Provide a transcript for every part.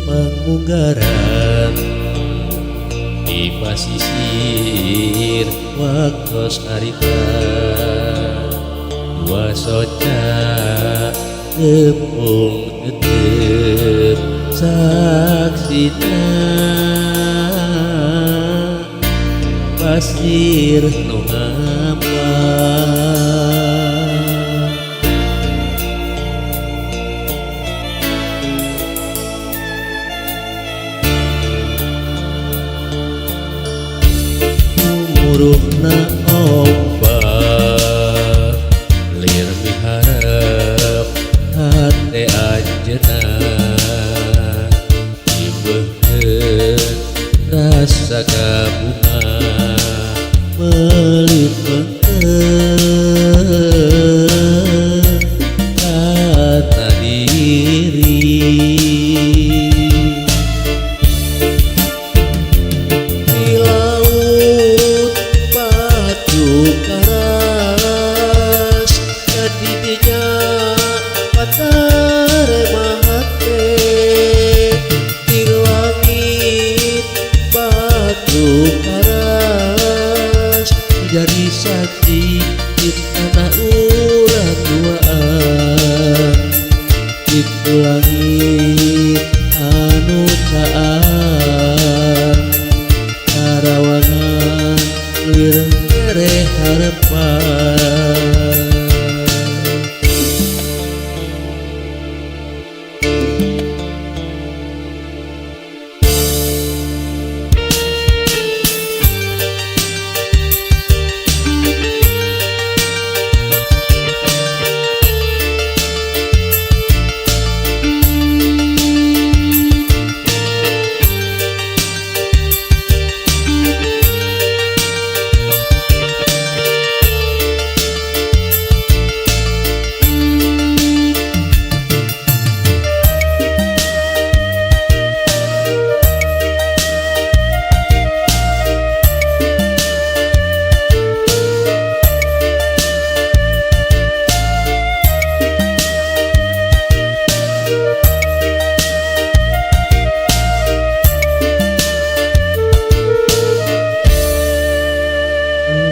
Pangunggaran di pasisir waktos harita dua soca tepung tetep saksina pasir nu ngambang muruhna ombak lir miharep hate anjeunna dibeukeun rasa kabunga meuli peukeun kata diri di laut batu karas jadi dinya patare mahate di langit batu karas jadi saksi di tanah urang duaan itu langit anu caan karawangan lir mere harepan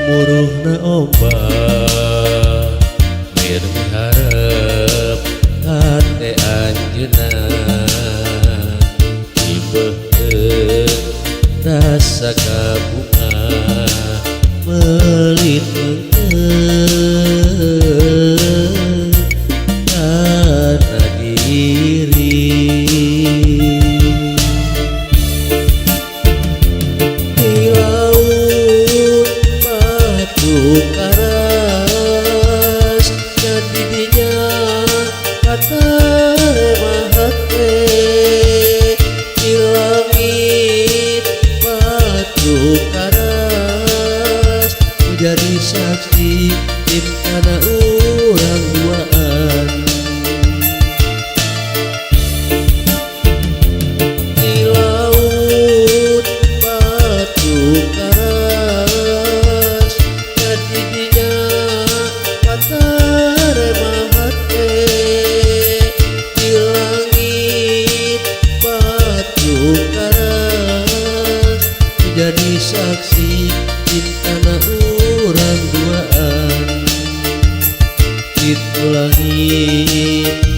muruhna ombak lir miharep hate anjeunna dibeukeun rasa kabunga meuli peukeun kana diri karas jadi dinya patare mahate di langit batu karas menjadi saksi di tanah urang duaan di laut batu karas jadi dinya patare mahate di langit batu karas menjadi saksi di tanah urang duaan itu langit